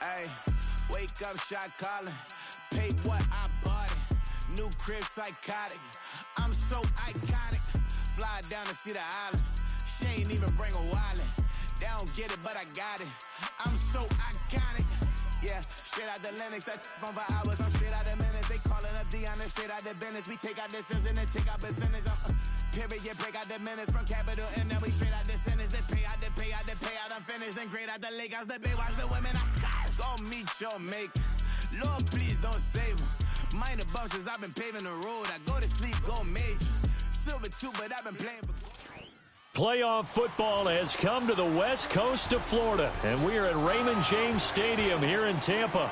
Hey, wake up, shot calling. Pay what I bought it. New crib psychotic. I'm so iconic. Fly down to see the islands. She ain't even bring a wallet. They don't get it, but I got it. I'm so iconic. Yeah, straight out the Lennox. That phone for hours. I'm straight out the minutes. They calling up Dion and straight out the business. We take out the Sims and then take out percentage. Period, break out the minutes from capital M. Now we straight out the sentence. They pay out, they pay out, they pay out. I'm finished. Then grade out the lake house. The bay watch the women. I go meet your maker. Lord, please don't save them. Minor bumps I've been paving the road. I go to sleep, go major. Silver too, but I've been playing for... Playoff football has come to the west coast of Florida, and we are at Raymond James Stadium here in Tampa.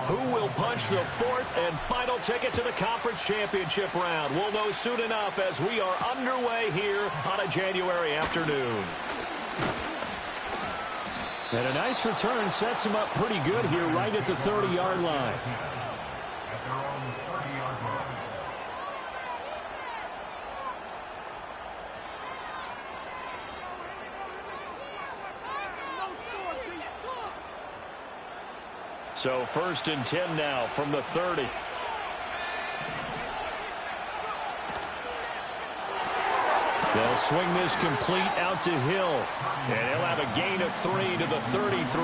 Who will punch the fourth and final ticket to the conference championship round? We'll know soon enough as we are underway here on a January afternoon. And a nice return sets him up pretty good here right at the 30-yard line. At their own 30-yard line. So 1st and 10 now from the 30. They'll swing this complete out to Hill. And he'll have a gain of 3 to the 33.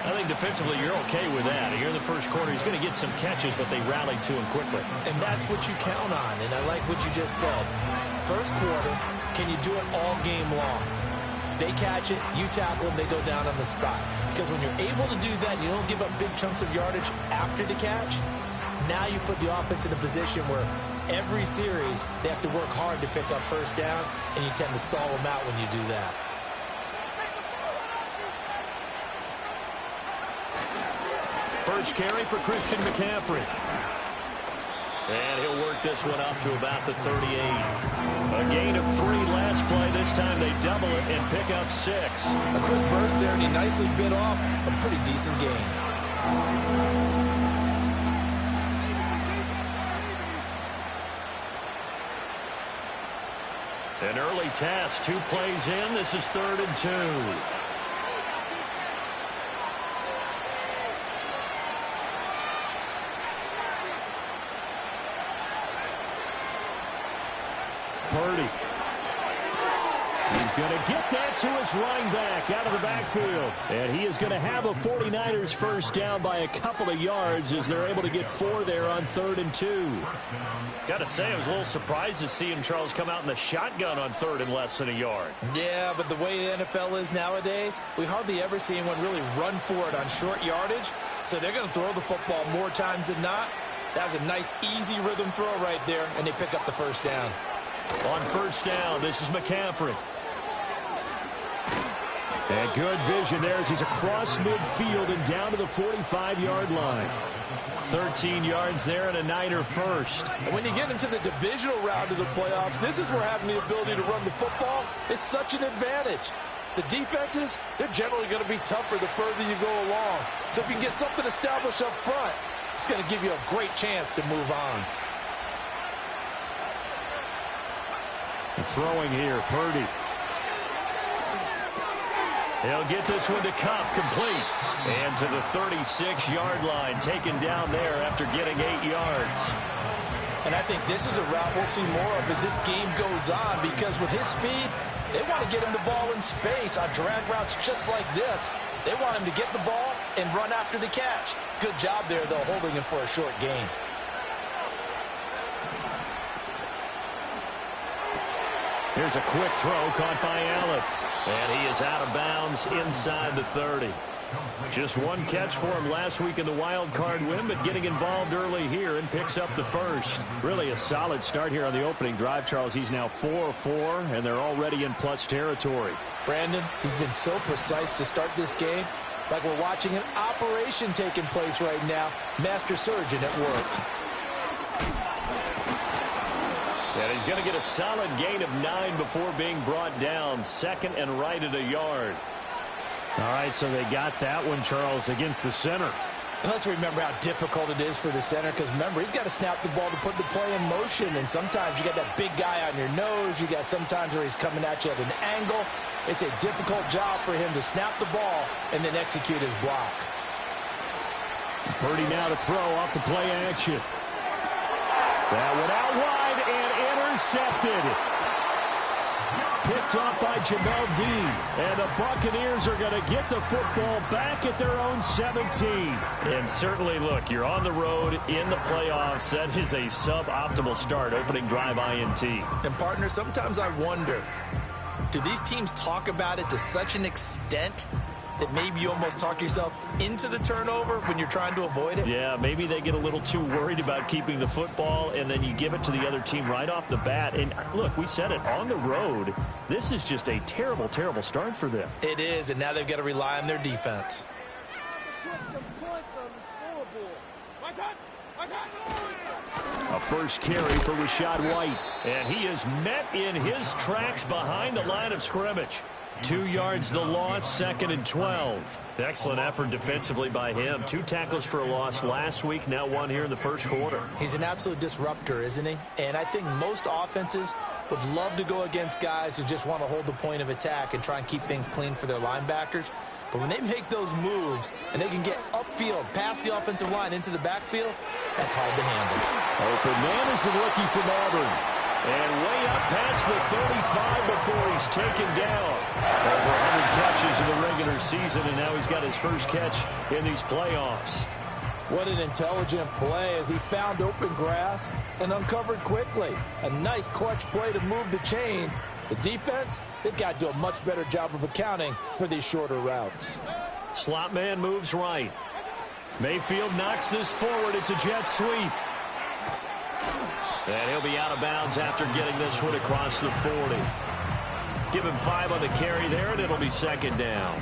I think defensively you're okay with that. Here in the first quarter, he's going to get some catches, but they rallied to him quickly. And that's what you count on, and I like what you just said. First quarter, can you do it all game long? They catch it, you tackle them, they go down on the spot. Because when you're able to do that, you don't give up big chunks of yardage after the catch. Now you put the offense in a position where every series they have to work hard to pick up first downs, and you tend to stall them out when you do that. First carry for Christian McCaffrey. And he'll work this one up to about the 38. A gain of 3 last play. This time they double it and pick up 6. A quick burst there, and he nicely bit off a pretty decent gain. An early task, 2 plays in. This is 3rd and 2. Purdy. He's going to get that to his running back out of the backfield. And he is going to have a 49ers first down by a couple of yards as they're able to get 4 there on 3rd and 2. Got to say, I was a little surprised to see him, Charles, come out in the shotgun on 3rd and less than a yard. Yeah, but the way the NFL is nowadays, we hardly ever see anyone really run for it on short yardage. So they're going to throw the football more times than not. That was a nice, easy rhythm throw right there, and they pick up the first down. On first down, this is McCaffrey. And good vision there as he's across midfield and down to the 45-yard line. 13 yards there and a Niner first. And when you get into the divisional round of the playoffs, this is where having the ability to run the football is such an advantage. The defenses, they're generally going to be tougher the further you go along. So if you can get something established up front, it's going to give you a great chance to move on. Throwing here, Purdy. He'll get this one to Cup, complete. And to the 36-yard line, taken down there after getting 8 yards. And I think this is a route we'll see more of as this game goes on, because with his speed, they want to get him the ball in space on drag routes just like this. They want him to get the ball and run after the catch. Good job there, though, holding him for a short gain. Here's a quick throw caught by Allen. And he is out of bounds inside the 30. Just one catch for him last week in the wild card win, but getting involved early here and picks up the first. Really a solid start here on the opening drive, Charles. He's now 4-4, and they're already in plus territory. Brandon, he's been so precise to start this game. Like we're watching an operation taking place right now. Master surgeon at work. And he's going to get a solid gain of 9 before being brought down. 2nd and right at a yard. All right, so they got that one, Charles, against the center. And let's remember how difficult it is for the center, because remember, he's got to snap the ball to put the play in motion, and sometimes you got that big guy on your nose. You got sometimes where he's coming at you at an angle. It's a difficult job for him to snap the ball and then execute his block. Purdy now to throw off the play action. That went out wide and intercepted. Picked off by Jamel Dean. And the Buccaneers are going to get the football back at their own 17. And certainly, look, you're on the road in the playoffs. That is a suboptimal start, opening drive INT. And, partner, sometimes I wonder, do these teams talk about it to such an extent that maybe you almost talk yourself into the turnover when you're trying to avoid it? Yeah, maybe they get a little too worried about keeping the football, and then you give it to the other team right off the bat. And, look, we said it, on the road, this is just a terrible, terrible start for them. It is, and now they've got to rely on their defense. A first carry for Rachaad White. And he is met in his tracks behind the line of scrimmage. 2 yards the loss, 2nd and 12. Excellent effort defensively by him. 2 tackles for a loss last week, now 1 here in the first quarter. He's an absolute disruptor, isn't he? And I think most offenses would love to go against guys who just want to hold the point of attack and try and keep things clean for their linebackers. But when they make those moves and they can get upfield, past the offensive line into the backfield, that's hard to handle. Open man is the rookie from Auburn. And way up past the 35 before he's taken down. Over 100 catches in the regular season, and now he's got his first catch in these playoffs. What an intelligent play as he found open grass and uncovered quickly. A nice clutch play to move the chains. The defense, they've got to do a much better job of accounting for these shorter routes. Slot man moves right. Mayfield knocks this forward. It's a jet sweep. And he'll be out of bounds after getting this one across the 40. Give him 5 on the carry there, and it'll be 2nd down.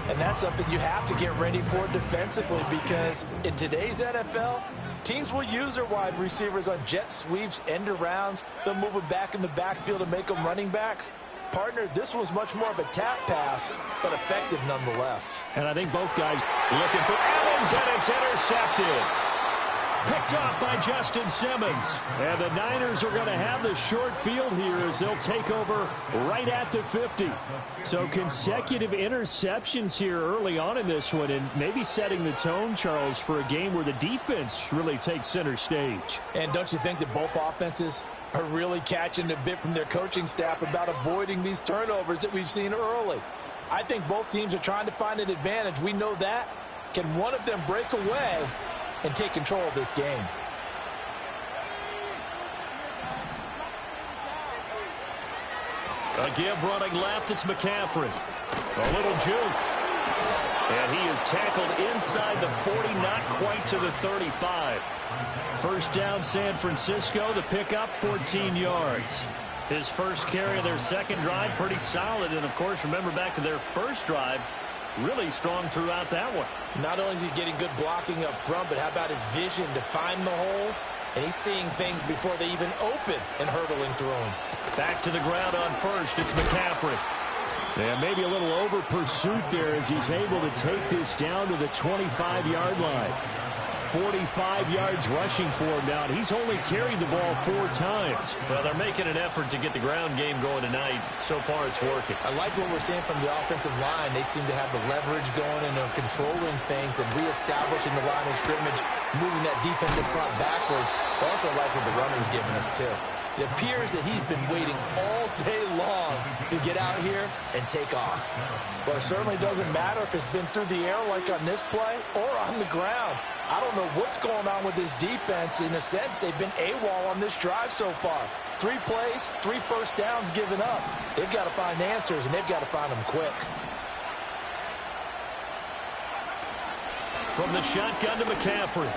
And that's something you have to get ready for defensively, because in today's NFL, teams will use their wide receivers on jet sweeps, end arounds. They'll move them back in the backfield to make them running backs. Partner, this was much more of a tap pass, but effective nonetheless. And I think both guys looking for Evans, and it's intercepted. Picked off by Justin Simmons. And the Niners are going to have the short field here as they'll take over right at the 50. So consecutive interceptions here early on in this one, and maybe setting the tone, Charles, for a game where the defense really takes center stage. And don't you think that both offenses are really catching a bit from their coaching staff about avoiding these turnovers that we've seen early? I think both teams are trying to find an advantage. We know that. Can one of them break away and take control of this game? A give running left, it's McCaffrey. A little juke. And he is tackled inside the 40, not quite to the 35. First down, San Francisco. The pickup, 14 yards. His first carry of their second drive, pretty solid. And, of course, remember back to their first drive, really strong throughout that one. Not only is he getting good blocking up front, but how about his vision to find the holes? And he's seeing things before they even open and hurtling through them. Back to the ground on first. It's McCaffrey. Yeah, maybe a little over pursuit there as he's able to take this down to the 25-yard line. 45 yards rushing for him now. He's only carried the ball 4 times. Well, they're making an effort to get the ground game going tonight. So far, it's working. I like what we're seeing from the offensive line. They seem to have the leverage going and are controlling things and reestablishing the line of scrimmage, moving that defensive front backwards. I also like what the runner's giving us, too. It appears that he's been waiting all day long to get out here and take off. Well, it certainly doesn't matter if it's been through the air like on this play or on the ground. I don't know what's going on with this defense. In a sense, they've been AWOL on this drive so far. 3 plays, 3 first downs given up. They've got to find answers, and they've got to find them quick. From the shotgun to McCaffrey.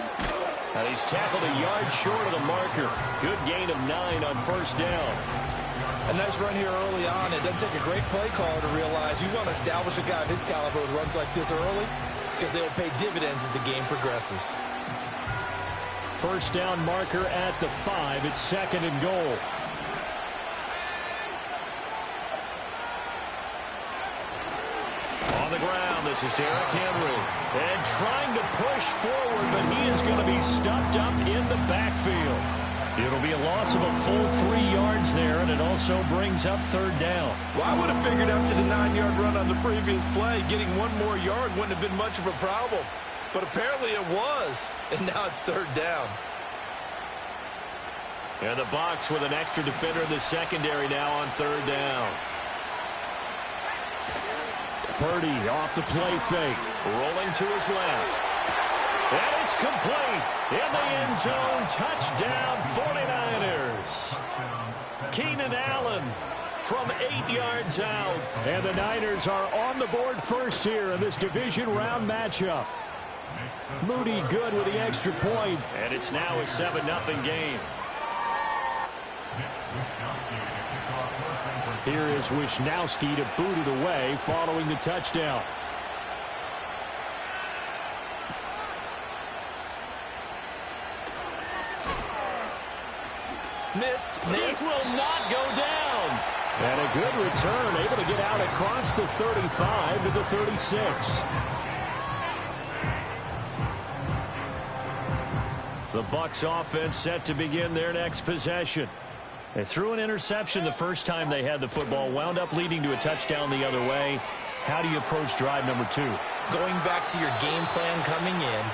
And he's tackled a yard short of the marker. Good gain of 9 on first down. A nice run here early on. It doesn't take a great play caller to realize you want to establish a guy of his caliber with runs like this early, because they will pay dividends as the game progresses. First down marker at the 5. It's 2nd and goal. On the ground. This is Derrick Henry. And trying to push forward, but he is going to be stuffed up in the backfield. It'll be a loss of a full 3 yards there, and it also brings up third down. Well, I would have figured after the 9-yard run on the previous play, getting 1 more yard wouldn't have been much of a problem. But apparently it was, and now it's third down. And the Bucs with an extra defender in the secondary now on third down. Purdy off the play fake. Rolling to his left. And it's complete. In the end zone. Touchdown 49ers. Keenan Allen from 8 yards out. And the Niners are on the board first here in this division round matchup. Moody good with the extra point. And it's now a 7-0 game. Here is Wisnowski to boot it away following the touchdown. Missed. It will not go down. And a good return, able to get out across the 35 to the 36. The Bucs offense set to begin their next possession. They threw an interception the first time they had the football, wound up leading to a touchdown the other way. How do you approach drive number 2? Going back to your game plan coming in,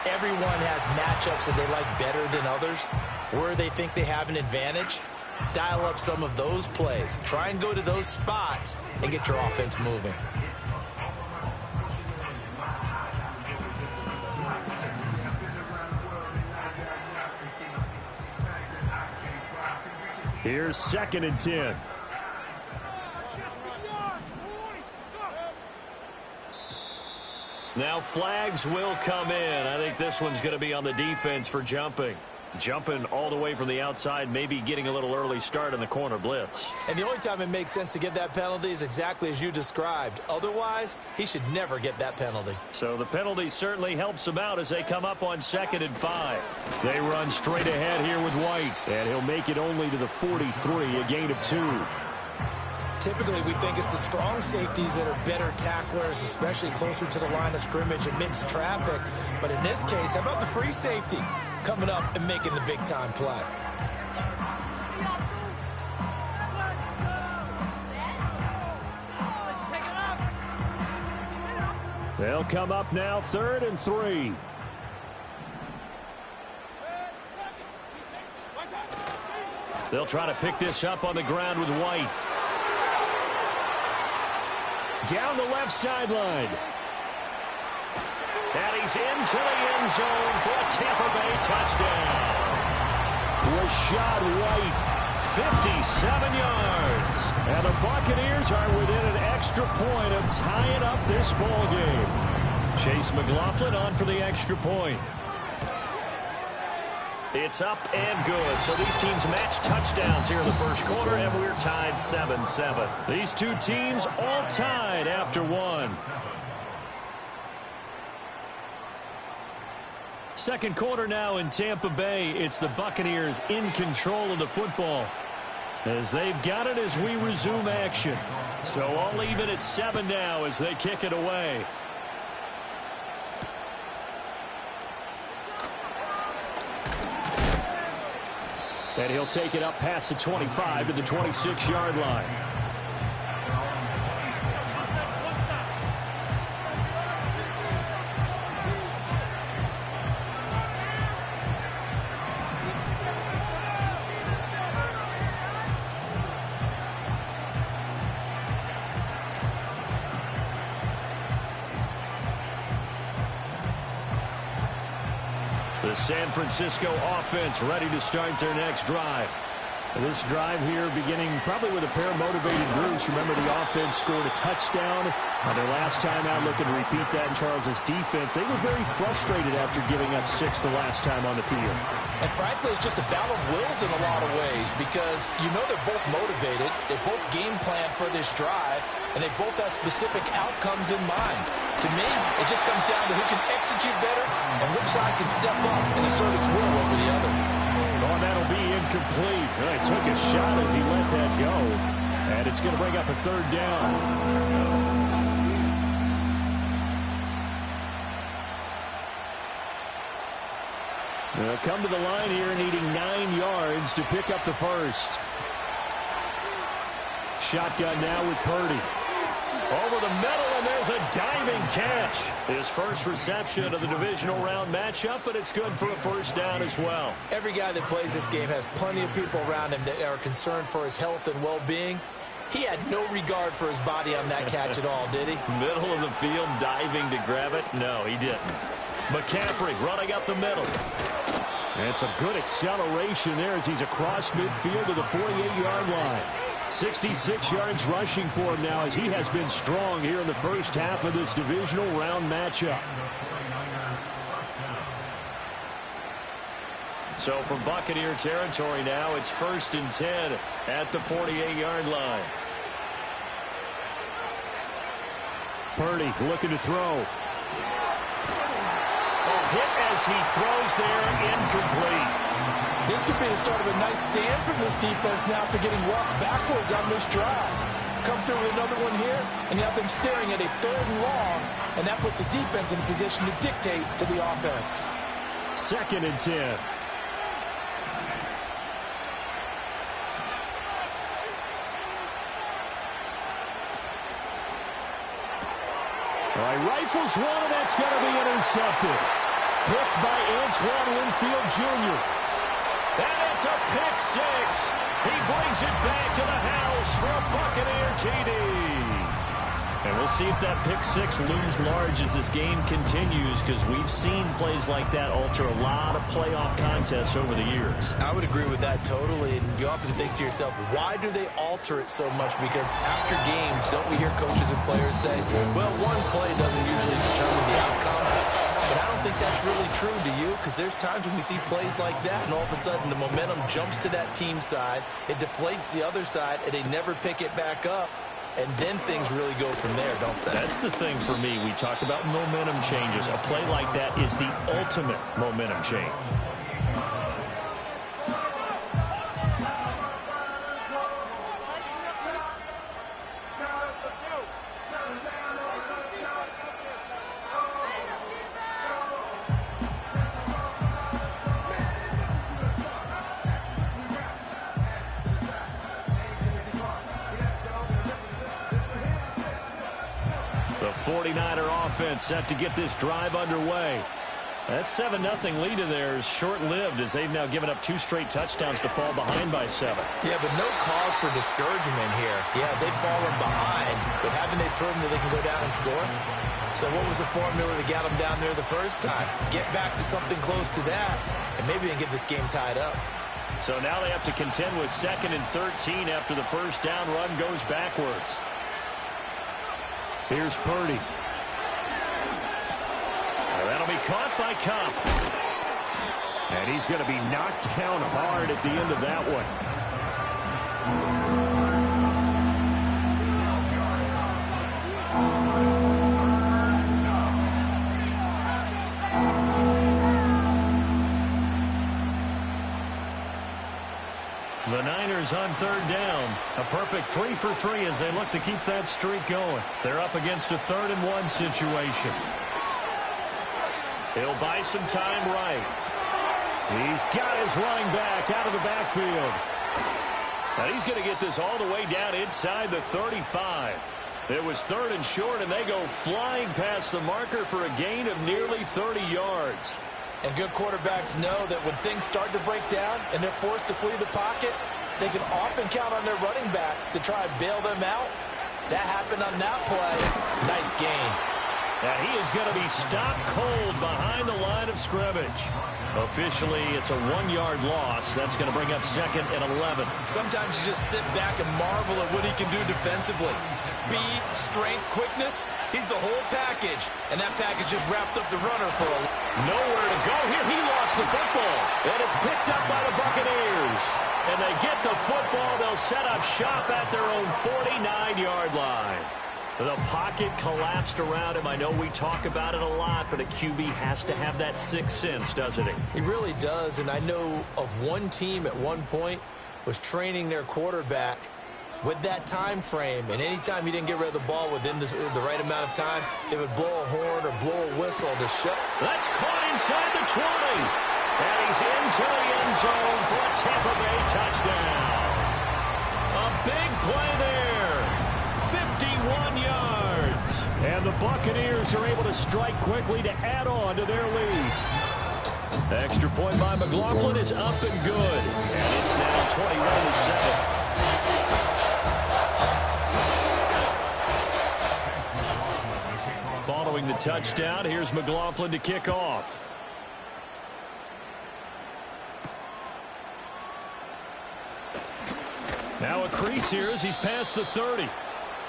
everyone has matchups that they like better than others. Where they think they have an advantage, dial up some of those plays. Try and go to those spots and get your offense moving. Here's 2nd and 10. Now flags will come in. I think this one's going to be on the defense for jumping. Jumping all the way from the outside, maybe getting a little early start in the corner blitz. And the only time it makes sense to get that penalty is exactly as you described. Otherwise, he should never get that penalty. So the penalty certainly helps him out as they come up on 2nd and 5. They run straight ahead here with White. And he'll make it only to the 43, a gain of 2. Typically, we think it's the strong safeties that are better tacklers, especially closer to the line of scrimmage amidst traffic. But in this case, how about the free safety coming up and making the big-time play? They'll come up now 3rd and 3. They'll try to pick this up on the ground with White. Down the left sideline. And he's into the end zone for a Tampa Bay touchdown. Rashad White, 57 yards. And the Buccaneers are within an extra point of tying up this ball game. Chase McLaughlin on for the extra point. It's up and good. So these teams match touchdowns here in the first quarter, and we're tied 7-7. These two teams all tied after one. Second quarter now in Tampa Bay. It's the Buccaneers in control of the football, as they've got it as we resume action. So all even at 7 now as they kick it away. And he'll take it up past the 25 to the 26-yard line. The San Francisco offense ready to start their next drive. This drive here beginning probably with a pair of motivated groups. Remember, the offense scored a touchdown on their last time out, looking to repeat that in Charles's defense. They were very frustrated after giving up 6 the last time on the field. And frankly, it's just a battle of wills in a lot of ways, because you know they're both motivated, they both game plan for this drive, and they both have specific outcomes in mind. To me, it just comes down to who can execute better and which side can step up and assert its will over the other. Oh, that'll be incomplete. He took a shot as he let that go, and it's going to bring up a third down. They'll come to the line here needing 9 yards to pick up the first. Shotgun now with Purdy. Over the middle, and there's a diving catch. His first reception of the divisional round matchup, but it's good for a first down as well. Every guy that plays this game has plenty of people around him that are concerned for his health and well-being. He had no regard for his body on that catch at all, did he? Middle of the field, diving to grab it? No, he didn't. McCaffrey running up the middle. And some good acceleration there as he's across midfield to the 48-yard line. 66 yards rushing for him now as he has been strong here in the first half of this divisional round matchup. So from Buccaneer territory now, it's 1st and 10 at the 48-yard line. Purdy looking to throw. A hit as he throws there, incomplete. This could be the start of a nice stand from this defense now for getting walked backwards on this drive. Come through with another one here, and you have them staring at a 3rd and long, and that puts the defense in a position to dictate to the offense. 2nd and 10. All right, rifles one, and that's going to be intercepted. Picked by Antoine Winfield Jr. And it's a pick 6. He brings it back to the house for a Buccaneer TD. And we'll see if that pick 6 looms large as this game continues, because we've seen plays like that alter a lot of playoff contests over the years. I would agree with that totally. And you often think to yourself, why do they alter it so much? Because after games, don't we hear coaches and players say, well, one play doesn't usually determine the outcome. But I don't think that's really true, do you? Because there's times when we see plays like that, and all of a sudden the momentum jumps to that team side, it deflates the other side, and they never pick it back up, and then things really go from there, don't they? That's the thing for me. We talk about momentum changes. A play like that is the ultimate momentum change. The 49er offense set to get this drive underway. That 7-0 lead of theirs short-lived as they've now given up 2 straight touchdowns to fall behind by 7. Yeah, but no cause for discouragement here. Yeah, they've fallen behind, but haven't they proven that they can go down and score? So what was the formula that got them down there the first time? Get back to something close to that, and maybe they can get this game tied up. So now they have to contend with 2nd and 13 after the first down run goes backwards. Here's Purdy. That'll be caught by Cup. And he's going to be knocked down hard at the end of that one. The Niners on 3rd down. A perfect 3 for 3 as they look to keep that streak going. They're up against a 3rd and 1 situation. He'll buy some time right. He's got his running back out of the backfield. And he's going to get this all the way down inside the 35. It was 3rd and short, and they go flying past the marker for a gain of nearly 30 yards. And good quarterbacks know that when things start to break down and they're forced to flee the pocket, they can often count on their running backs to try and bail them out. That happened on that play. Nice gain. And he is going to be stopped cold behind the line of scrimmage. Officially, it's a 1-yard loss. That's going to bring up 2nd and 11. Sometimes you just sit back and marvel at what he can do defensively. Speed, strength, quickness. He's the whole package. And that package just wrapped up the runner for a... Nowhere to go here. He lost the football. And it's picked up by the Buccaneers. And they get the football. They'll set up shop at their own 49-yard line. The pocket collapsed around him. I know we talk about it a lot, but a QB has to have that sixth sense, doesn't he? He really does, and I know of one team at one point was training their quarterback with that time frame, and anytime he didn't get rid of the ball within the right amount of time, they would blow a horn or blow a whistle to show. That's caught inside the 20. And he's into the end zone for a Tampa Bay touchdown. A big play there. 51 yards. And the Buccaneers are able to strike quickly to add on to their lead. Extra point by McLaughlin is up and good. And it's now 21-7. Following the touchdown, here's McLaughlin to kick off. Now a crease here as he's past the 30.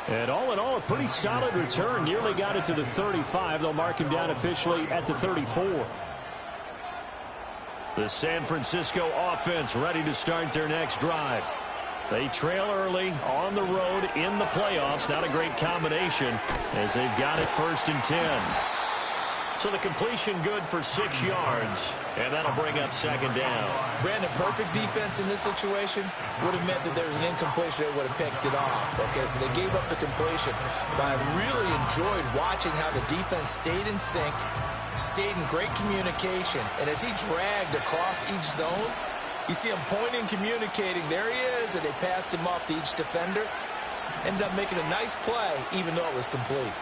And all in all, a pretty solid return. Nearly got it to the 35. They'll mark him down officially at the 34. The San Francisco offense ready to start their next drive. They trail early on the road in the playoffs. Not a great combination as they've got it 1st and 10. So the completion good for 6 yards, and that'll bring up 2nd down. Brandon, perfect defense in this situation would have meant that there was an incompletion that would have picked it off. Okay, so they gave up the completion. But I really enjoyed watching how the defense stayed in sync, stayed in great communication, and as he dragged across each zone, you see him pointing, communicating. There he is, and they passed him off to each defender. Ended up making a nice play, even though it was complete.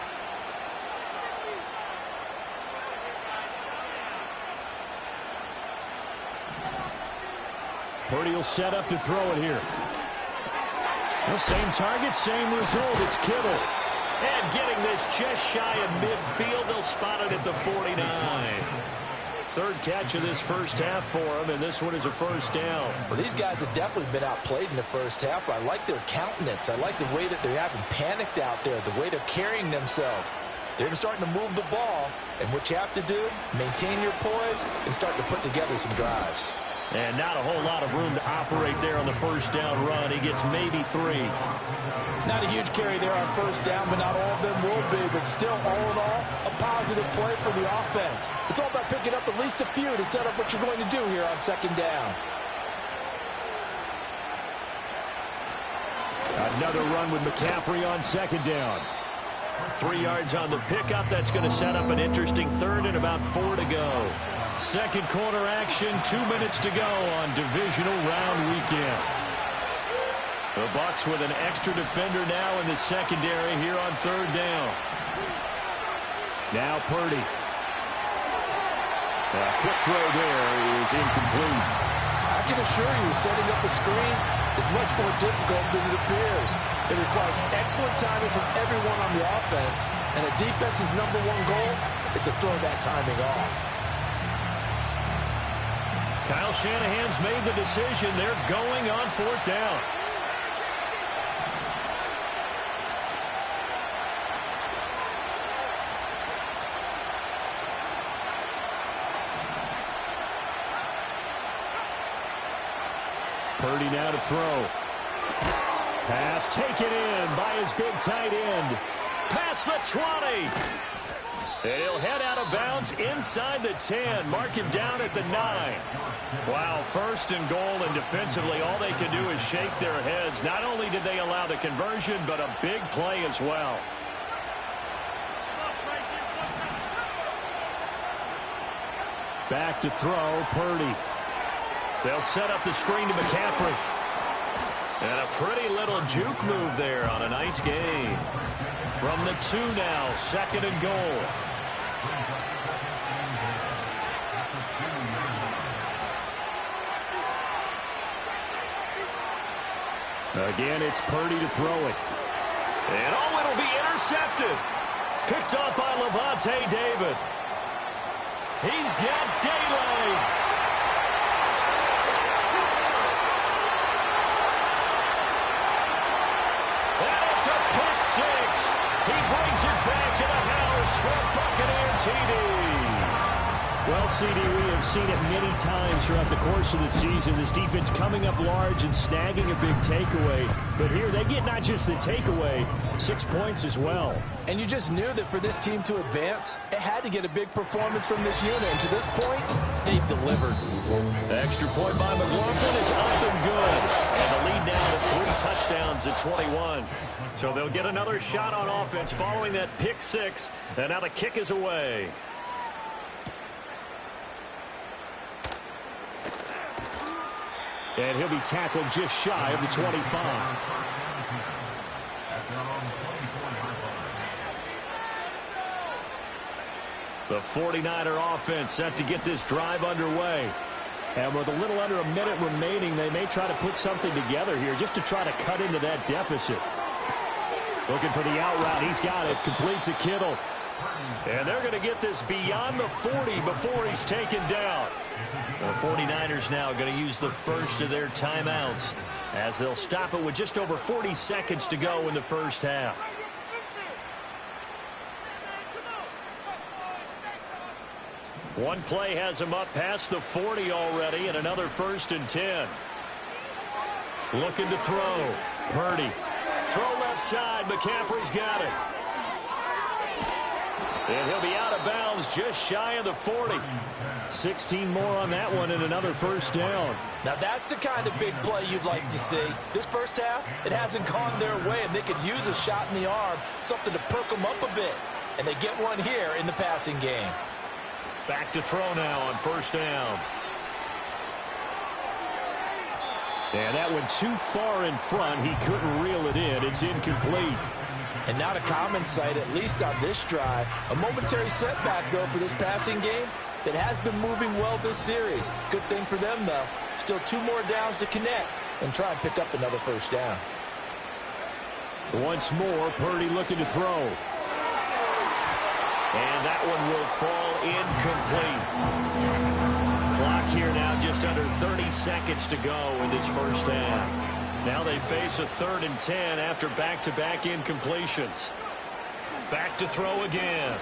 Purdy will set up to throw it here. The same target, same result. It's Kittle. And getting this just shy of midfield. They'll spot it at the 49. 3rd catch of this first half for him, and this one is a 1st down. Well, these guys have definitely been outplayed in the first half, but I like their countenance. I like the way that they're having panicked out there, the way they're carrying themselves. They're starting to move the ball, and what you have to do, maintain your poise and start to put together some drives. And not a whole lot of room to operate there on the 1st down run. He gets maybe 3. Not a huge carry there on 1st down, but not all of them will be. But still, all in all, a positive play for the offense. It's all about picking up at least a few to set up what you're going to do here on 2nd down. Another run with McCaffrey on 2nd down. 3 yards on the pickup. That's going to set up an interesting 3rd and about 4 to go. 2nd quarter action, 2 minutes to go on divisional round weekend. The Bucs with an extra defender now in the secondary here on 3rd down. Now Purdy. A quick throw there is incomplete. I can assure you, setting up a screen is much more difficult than it appears. It requires excellent timing from everyone on the offense, and a defense's #1 goal is to throw that timing off. Kyle Shanahan's made the decision. They're going on 4th down. Purdy now to throw. Pass taken in by his big tight end. Past the 20. And he'll head out of bounds inside the 10. Mark him down at the 9. Wow, 1st and goal, and defensively all they can do is shake their heads. Not only did they allow the conversion, but a big play as well. Back to throw, Purdy. They'll set up the screen to McCaffrey. And a pretty little juke move there on a nice game. From the 2 now, 2nd and goal. Again, it's Purdy to throw it. And oh, it'll be intercepted. Picked up by Levante David. He's got daylight. And it's a pick 6. He brings it back to the house for a Buccaneer TD. Well, CD, we have seen it many times throughout the course of the season. This defense coming up large and snagging a big takeaway. But here, they get not just the takeaway, 6 points as well. And you just knew that for this team to advance, it had to get a big performance from this unit. And to this point, they've delivered. Extra point by McLaughlin is up and good. And the lead now to 3 touchdowns at 21. So they'll get another shot on offense following that pick 6. And now the kick is away. And he'll be tackled just shy of the 25. The 49er offense set to get this drive underway. And with a little under a minute remaining, they may try to put something together here just to try to cut into that deficit. Looking for the out route. He's got it. Completes to Kittle. And they're going to get this beyond the 40 before he's taken down. The 49ers now going to use the first of their timeouts as they'll stop it with just over 40 seconds to go in the first half. One play has him up past the 40 already, and another 1st and 10. Looking to throw. Purdy. Throw left side. McCaffrey's got it. And he'll be out of bounds just shy of the 40. 16 more on that one and another 1st down. Now that's the kind of big play you'd like to see. This first half, it hasn't gone their way, and they could use a shot in the arm, something to perk them up a bit. And they get one here in the passing game. Back to throw now on 1st down. And that went too far in front. He couldn't reel it in. It's incomplete. And not a common sight, at least on this drive. A momentary setback, though, for this passing game that has been moving well this series. Good thing for them, though. Still 2 more downs to connect and try and pick up another 1st down. Once more, Purdy looking to throw. And that one will fall incomplete. Clock here now just under 30 seconds to go in this first half. Now they face a 3rd and 10 after back-to-back incompletions. Back to throw again.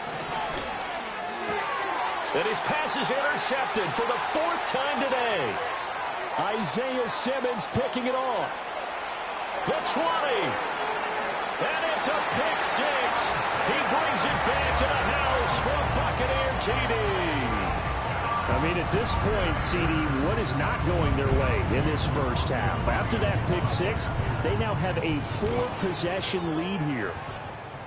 And his pass is intercepted for the 4th time today. Isaiah Simmons picking it off. The 20. And it's a pick 6. He brings it back to the house for a Buccaneer TD. I mean, at this point, CD, what is not going their way in this first half? After that pick 6, they now have a 4-possession lead here.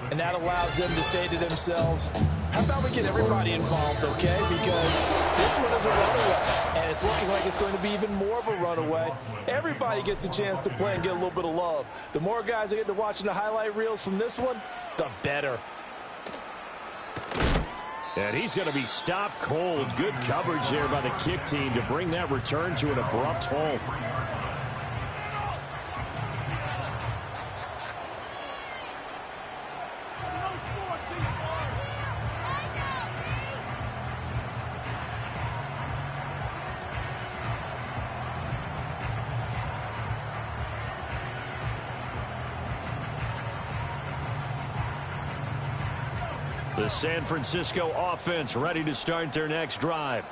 And that allows them to say to themselves, how about we get everybody involved, okay? Because this one is a runaway, and it's looking like it's going to be even more of a runaway. Everybody gets a chance to play and get a little bit of love. The more guys that get to watching the highlight reels from this one, the better. And he's going to be stopped cold. Good coverage there by the kick team to bring that return to an abrupt halt. The San Francisco offense ready to start their next drive.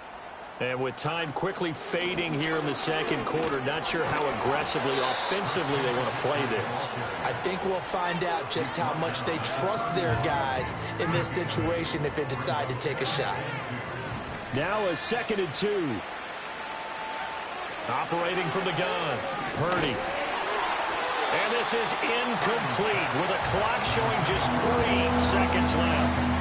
And with time quickly fading here in the second quarter, not sure how aggressively, offensively they want to play this. I think we'll find out just how much they trust their guys in this situation if they decide to take a shot. Now a 2nd and 2. Operating from the gun, Purdy. And this is incomplete with a clock showing just 3 seconds left.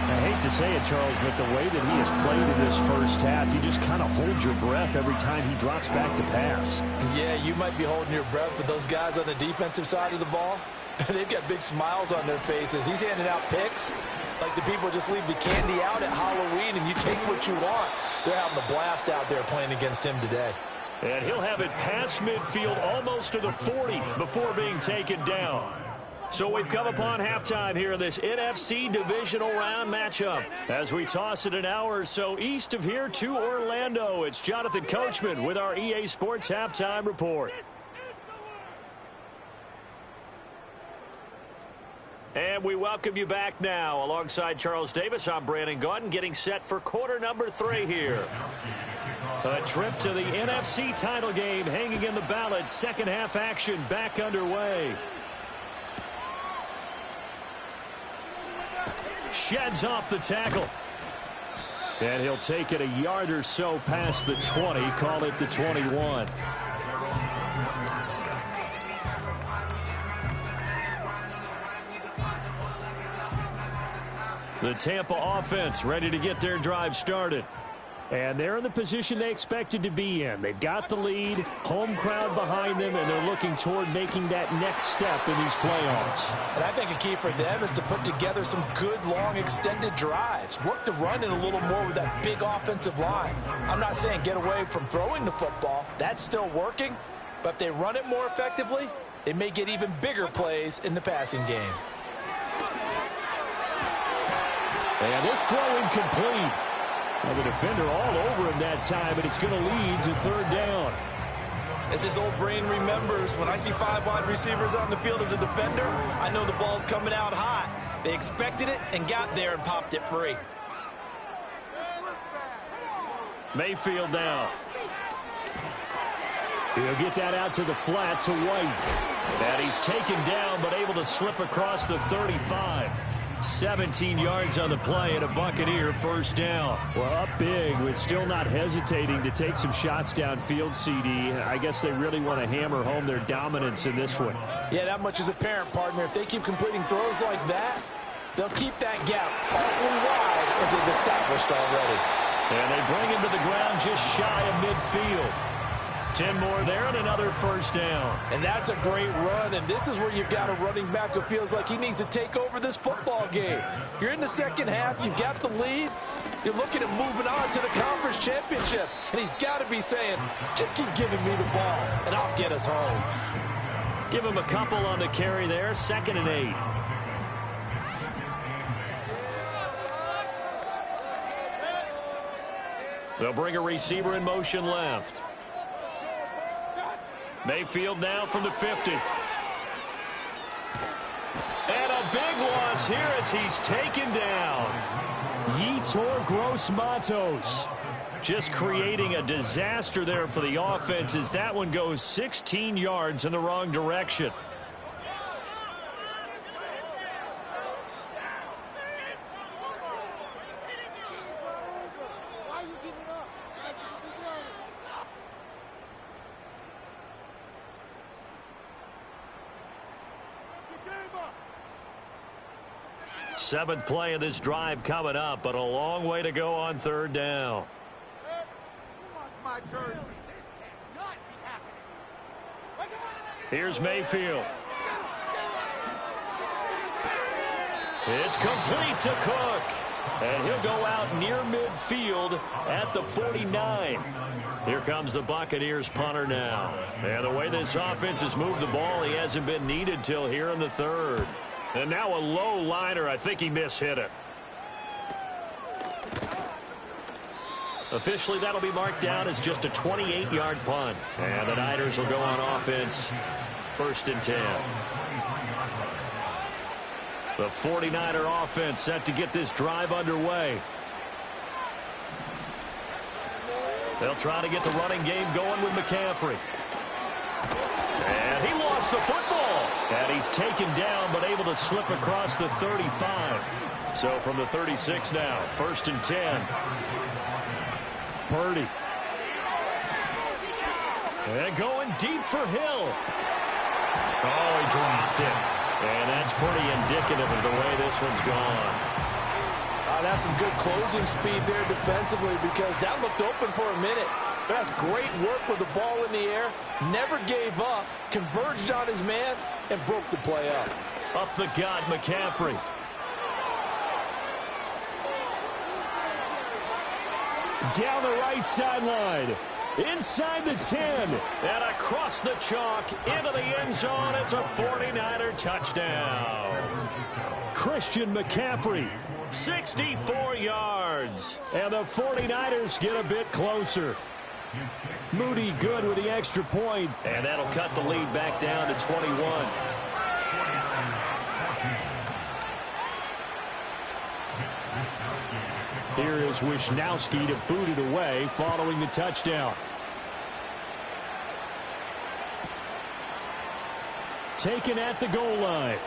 I hate to say it, Charles, but the way that he has played in this first half, you just kind of hold your breath every time he drops back to pass. Yeah, you might be holding your breath, but those guys on the defensive side of the ball, they've got big smiles on their faces. He's handing out picks like the people just leave the candy out at Halloween and you take what you want. They're having a blast out there playing against him today. And he'll have it past midfield almost to the 40 before being taken down. So we've come upon halftime here in this NFC divisional round matchup. As we toss it an hour or so east of here to Orlando, it's Jonathan Coachman with our EA Sports Halftime Report. And we welcome you back now. Alongside Charles Davis, I'm Brandon Gaudin, getting set for quarter number 3 here. A trip to the NFC title game hanging in the balance. Second half action back underway. Sheds off the tackle. And he'll take it a yard or so past the 20. Call it the 21. The Tampa offense ready to get their drive started. And they're in the position they expected to be in. They've got the lead, home crowd behind them, and they're looking toward making that next step in these playoffs. And I think a key for them is to put together some good, long, extended drives. Work the run in a little more with that big offensive line. I'm not saying get away from throwing the football. That's still working. But if they run it more effectively, they may get even bigger plays in the passing game. And this throw incomplete. Well, the defender all over him that time, but it's going to lead to third down. As his old brain remembers, when I see 5 wide receivers on the field as a defender, I know the ball's coming out hot. They expected it and got there and popped it free. Mayfield now. He'll get that out to the flat to White. And he's taken down, but able to slip across the 35. 17 yards on the play and a Buccaneer first down. Well, up big with still not hesitating to take some shots downfield, CD. I guess they really want to hammer home their dominance in this one. Yeah, that much is apparent, partner. If they keep completing throws like that, they'll keep that gap awfully wide as they've established already. And they bring him to the ground just shy of midfield. 10 more there and another first down. And that's a great run, and this is where you've got a running back who feels like he needs to take over this football game. You're in the second half, you've got the lead, you're looking at moving on to the conference championship, and he's got to be saying, just keep giving me the ball, and I'll get us home. Give him a couple on the carry there, 2nd and 8. They'll bring a receiver in motion left. Mayfield now from the 50. And a big loss here as he's taken down. Yetur Gross-Matos just creating a disaster there for the offense as that one goes 16 yards in the wrong direction. Seventh play of this drive coming up, but a long way to go on third down. Here's Mayfield. It's complete to Cook. And he'll go out near midfield at the 49. Here comes the Buccaneers punter now. And the way this offense has moved the ball, he hasn't been needed till here in the third. And now a low liner. I think he mishit it. Officially, that'll be marked down as just a 28-yard punt. And the Niners will go on offense. 1st and 10. The 49er offense set to get this drive underway. They'll try to get the running game going with McCaffrey. And he lost the football. And he's taken down, but able to slip across the 35. So from the 36 now, 1st and 10. Purdy. And going deep for Hill. Oh, he dropped it. And that's pretty indicative of the way this one's gone. That's some good closing speed there defensively because that looked open for a minute. That's great work with the ball in the air. Never gave up, converged on his man, and broke the play up. Up the gut, McCaffrey. Down the right sideline. Inside the 10. And across the chalk into the end zone. It's a 49er touchdown. Christian McCaffrey. 64 yards. And the 49ers get a bit closer. Moody good with the extra point. And that'll cut the lead back down to 21. Here is Wisnowski to boot it away following the touchdown. Taken at the goal line.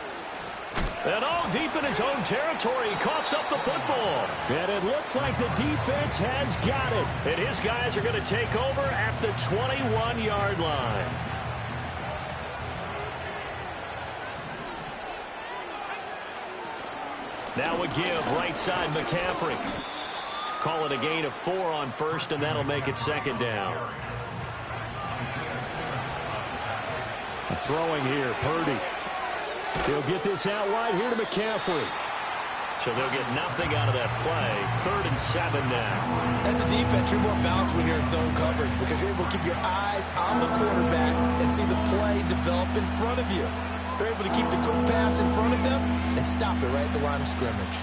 And all deep in his own territory, he coughs up the football. And it looks like the defense has got it. And his guys are going to take over at the 21-yard line. Now a give right side McCaffrey. call it a gain of 4 on first, and that'll make it second down. Throwing here, Purdy. He'll get this out wide here to McCaffrey. So they'll get nothing out of that play. 3rd and 7 now. As a defense, you're more balanced when you're in zone coverage because you're able to keep your eyes on the quarterback and see the play develop in front of you. They're able to keep the quick pass in front of them and stop it right at the line of scrimmage.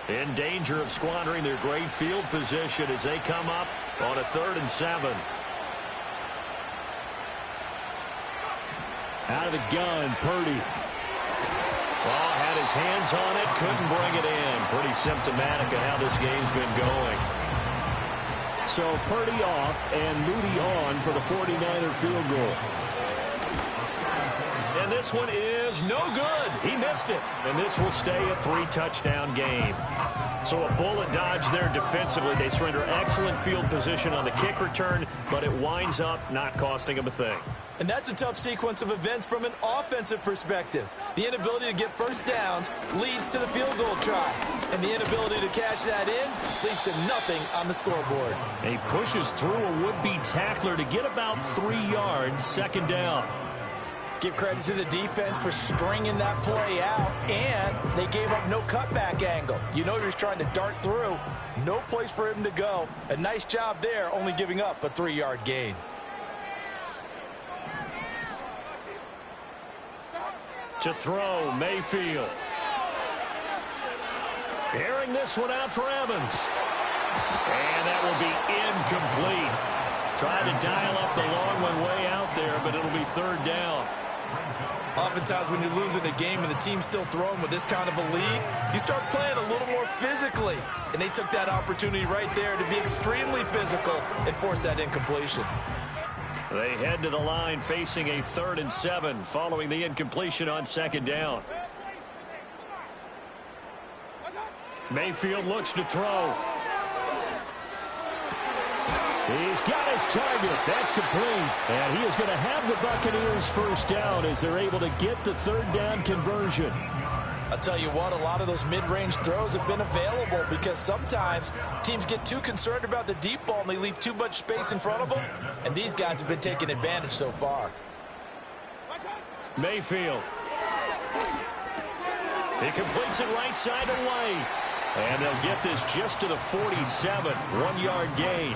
In danger of squandering their great field position as they come up on a 3rd and 7. Out of the gun, Purdy. Oh, had his hands on it, couldn't bring it in. Pretty symptomatic of how this game's been going. So Purdy off and Moody on for the 49er field goal. And this one is no good. He missed it. And this will stay a 3-touchdown game. So a bullet dodge there defensively. They surrender excellent field position on the kick return, but it winds up not costing them a thing. And that's a tough sequence of events from an offensive perspective. The inability to get first downs leads to the field goal try. And the inability to cash that in leads to nothing on the scoreboard. And he pushes through a would-be tackler to get about 3 yards, second down. Give credit to the defense for stringing that play out, and they gave up no cutback angle. You know he was trying to dart through. No place for him to go. A nice job there, only giving up a 3-yard gain. To throw, Mayfield. Airing this one out for Evans. And that will be incomplete. Trying to dial up the long one way out there, but it'll be 3rd down. Oftentimes when you're losing a game and the team's still throwing with this kind of a lead, you start playing a little more physically. And they took that opportunity right there to be extremely physical and force that incompletion. They head to the line facing a 3rd and 7 following the incompletion on second down. Mayfield looks to throw. He's got his target. That's complete. And he is going to have the Buccaneers first down as they're able to get the 3rd down conversion. I'll tell you what, a lot of those mid-range throws have been available because sometimes teams get too concerned about the deep ball and they leave too much space in front of them. And these guys have been taking advantage so far. Mayfield. He completes it right side away. And they'll get this just to the 47. 1-yard gain.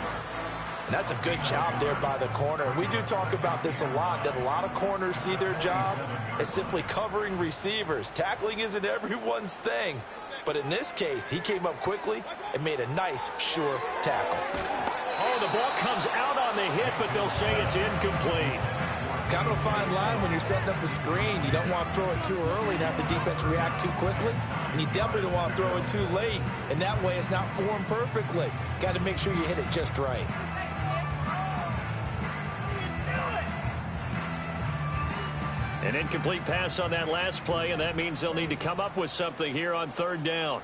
And that's a good job there by the corner. We do talk about this a lot, that a lot of corners see their job as simply covering receivers. Tackling isn't everyone's thing. But in this case, he came up quickly and made a nice, sure tackle. Oh, the ball comes out on the hit, but they'll say it's incomplete. Kind of a fine line when you're setting up a screen. You don't want to throw it too early and have the defense react too quickly. And you definitely don't want to throw it too late. And that way it's not formed perfectly. Got to make sure you hit it just right. An incomplete pass on that last play, and that means they'll need to come up with something here on 3rd down. All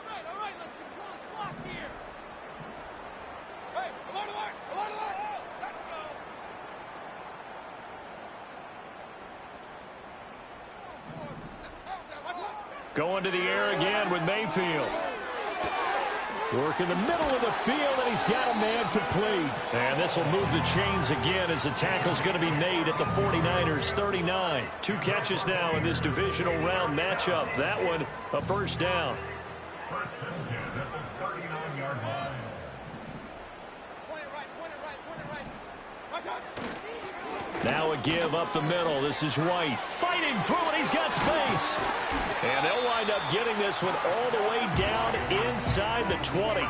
right, let's control the clock here. Hey, alert, let's go. Going to the air again with Mayfield. Work in the middle of the field, and he's got a man complete. And this will move the chains again as the tackle's going to be made at the 49ers' 39. 2 catches now in this divisional round matchup. That one, a first down. First and 10 at the 39-yard line. Now a give up the middle. This is White. Fighting through it. He's got space. And they'll wind up getting this one all the way down inside the 20.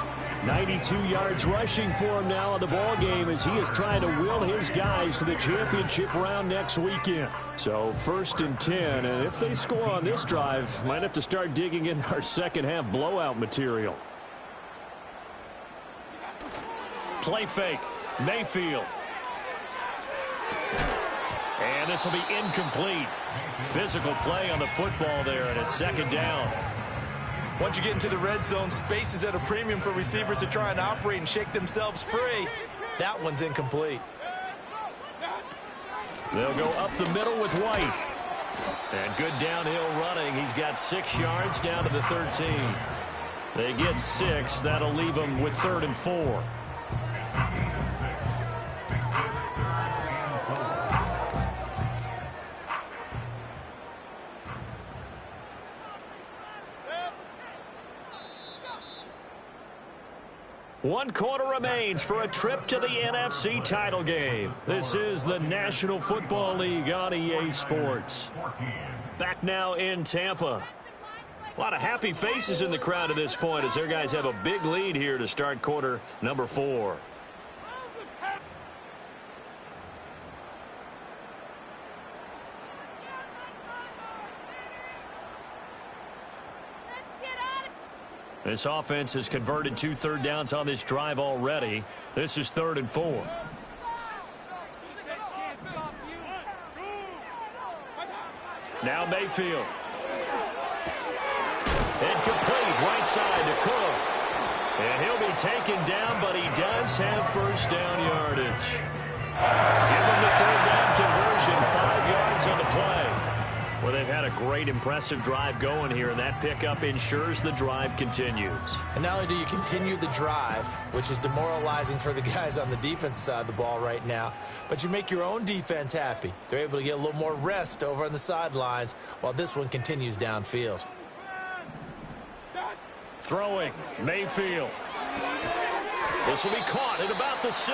92 yards rushing for him now in the ball game as he is trying to will his guys to the championship round next weekend. So 1st and 10, and if they score on this drive, might have to start digging in our second half blowout material. Play fake. Mayfield. And this will be incomplete. Physical play on the football there, and it's second down. Once you get into the red zone, space is at a premium for receivers to try and operate and shake themselves free. That one's incomplete. They'll go up the middle with White. And good downhill running. He's got 6 yards down to the 13. They get 6. That'll leave them with 3rd and 4. One quarter remains for a trip to the NFC title game. This is the National Football League on EA Sports. Back now in Tampa. A lot of happy faces in the crowd at this point as their guys have a big lead here to start quarter number 4. This offense has converted 2 third downs on this drive already. This is 3rd and 4. Now Mayfield. Incomplete, right side to Cook. And he'll be taken down, but he does have first down yardage. Give him the 3rd down conversion, 5 yards on the play. Well, they've had a great, impressive drive going here, and that pickup ensures the drive continues. And not only do you continue the drive, which is demoralizing for the guys on the defensive side of the ball right now, but you make your own defense happy. They're able to get a little more rest over on the sidelines while this one continues downfield. Throwing, Mayfield. This will be caught at about the 6.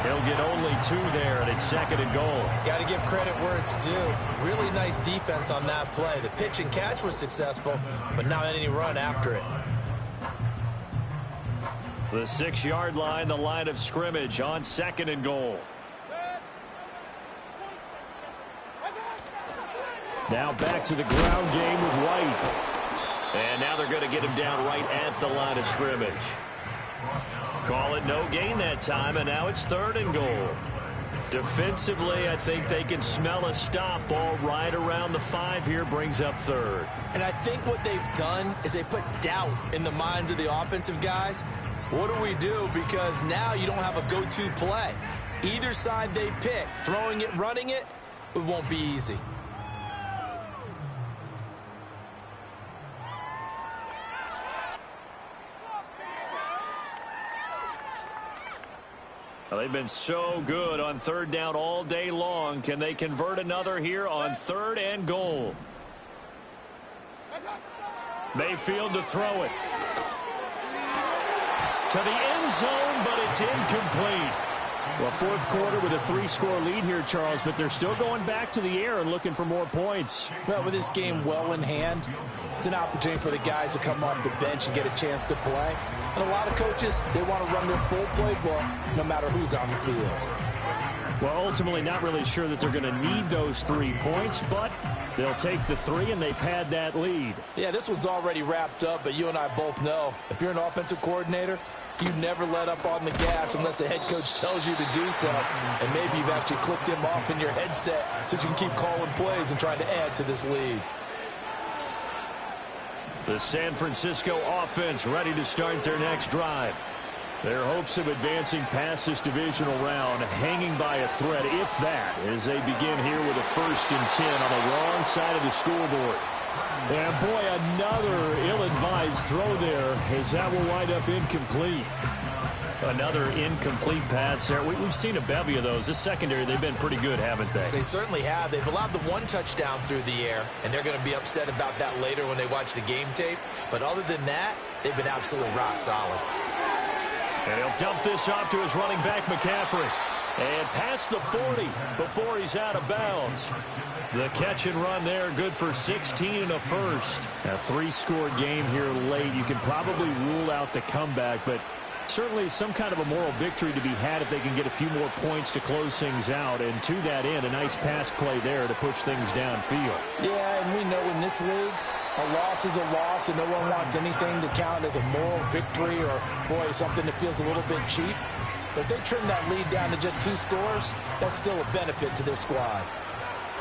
He'll get only 2 there, and it's 2nd and goal. Got to give credit where it's due. Really nice defense on that play. The pitch and catch was successful, but not any run after it. The 6-yard line, the line of scrimmage on 2nd and goal. Now back to the ground game with White. And now they're going to get him down right at the line of scrimmage. Call it no gain that time, and now it's 3rd and goal. Defensively, I think they can smell a stop. Ball right around the 5 here, brings up 3rd. And I think what they've done is they put doubt in the minds of the offensive guys. What do we do? Because now you don't have a go-to play. Either side they pick, throwing it, running it, it won't be easy. Well, they've been so good on 3rd down all day long. Can they convert another here on 3rd and goal? Mayfield to throw it. To the end zone, but it's incomplete. Well, 4th quarter with a 3-score lead here, Charles, but they're still going back to the air and looking for more points. Well, with this game well in hand, it's an opportunity for the guys to come off the bench and get a chance to play. And a lot of coaches, they want to run their full playbook no matter who's on the field. Well, ultimately not really sure that they're going to need those 3 points, but they'll take the 3 and they pad that lead. Yeah, this one's already wrapped up, but you and I both know if you're an offensive coordinator, you never let up on the gas unless the head coach tells you to do so. And maybe you've actually clicked him off in your headset so you can keep calling plays and trying to add to this lead. The San Francisco offense ready to start their next drive. Their hopes of advancing past this divisional round hanging by a thread, if that, as they begin here with a 1st and 10 on the wrong side of the scoreboard. And boy, another ill-advised throw there as that will wind up incomplete. Another incomplete pass there. We've seen a bevy of those. This secondary, they've been pretty good, haven't they? They certainly have. They've allowed the 1 touchdown through the air, and they're going to be upset about that later when they watch the game tape. But other than that, they've been absolutely rock solid. And he'll dump this off to his running back, McCaffrey. And past the 40 before he's out of bounds. The catch and run there, good for 16 and a first. A 3-score game here late. You can probably rule out the comeback, but certainly some kind of a moral victory to be had if they can get a few more points to close things out. And to that end, a nice pass play there to push things downfield. Yeah, and we know in this league, a loss is a loss, and no one wants anything to count as a moral victory or, boy, something that feels a little bit cheap. But if they trim that lead down to just 2 scores, that's still a benefit to this squad.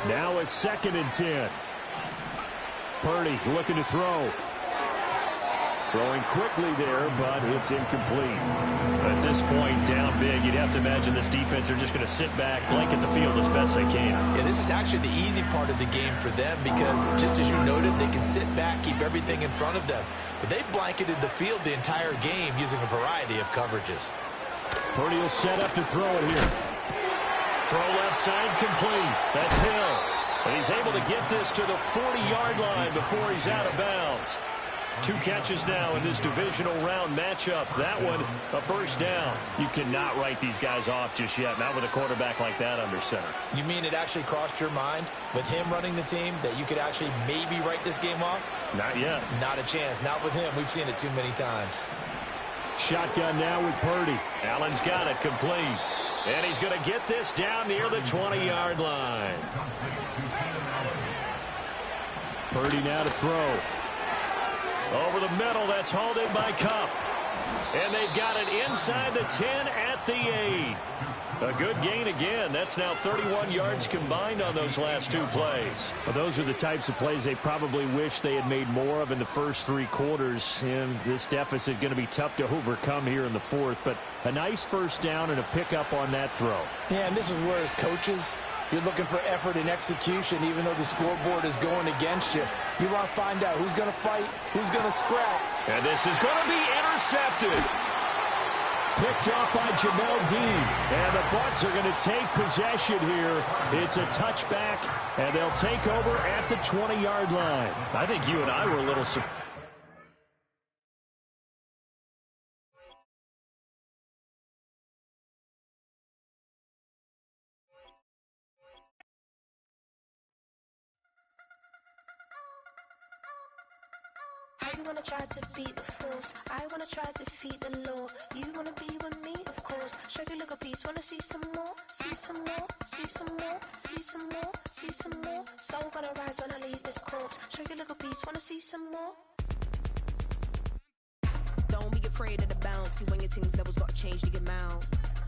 Now a 2nd and 10. Purdy looking to throw. Throwing quickly there, but it's incomplete. At this point, down big, you'd have to imagine this defense are just going to sit back, blanket the field as best they can. Yeah, this is actually the easy part of the game for them because, just as you noted, they can sit back, keep everything in front of them. But they blanketed the field the entire game using a variety of coverages. Purdy will set up to throw it here. Throw left side complete. That's Hill. And he's able to get this to the 40-yard line before he's out of bounds. 2 catches now in this divisional round matchup. That one, a first down. You cannot write these guys off just yet, not with a quarterback like that under center. You mean it actually crossed your mind with him running the team that you could actually maybe write this game off? Not yet. Not a chance. Not with him. We've seen it too many times. Shotgun now with Purdy. Allen's got it complete. And he's going to get this down near the 20-yard line. Purdy now to throw. Over the middle, that's hauled in by Cup. And they've got it inside the 10 at the 8. A good gain again. That's now 31 yards combined on those last 2 plays. Well, those are the types of plays they probably wish they had made more of in the first 3 quarters. And this deficit going to be tough to overcome here in the 4th. But a nice first down and a pickup on that throw. Yeah, and this is where as coaches, you're looking for effort and execution, even though the scoreboard is going against you. You want to find out who's going to fight, who's going to scrap. And this is going to be intercepted. Picked off by Jamel Dean. And the Bucs are going to take possession here. It's a touchback, and they'll take over at the 20-yard line. I think you and I were a little surprised. You wanna try to beat the force, I wanna try to defeat the law. You wanna be with me, of course. Show you look a piece, wanna see some more, see some more, see some more, see some more, see some more. Soul gonna rise when I leave this corpse. Show you look a piece, wanna see some more. Don't be afraid of the bounce. See when your team's levels got changed, you get mouth.